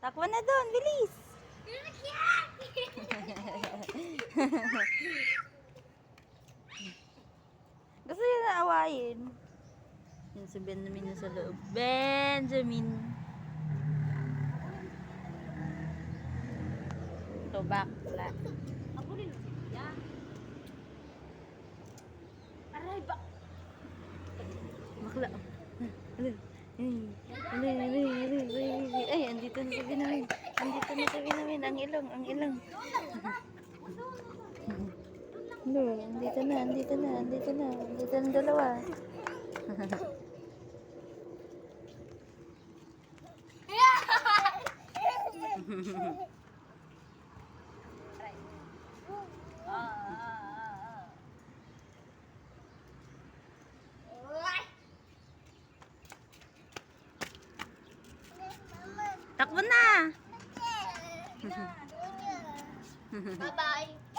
Takbo na doon, bilis. Gusto niya na awayin. Yan si Benjamin na sa loob. Benjamin. Ito, bakla. Ako rin siya. Aray ba? Bakla. Ay, andito na si Benjamin. Andito na si Benjamin. Ang ilong, ang ilong. Andito na, andito na, andito na. Andito na dalawa. Takbo na! Bye-bye.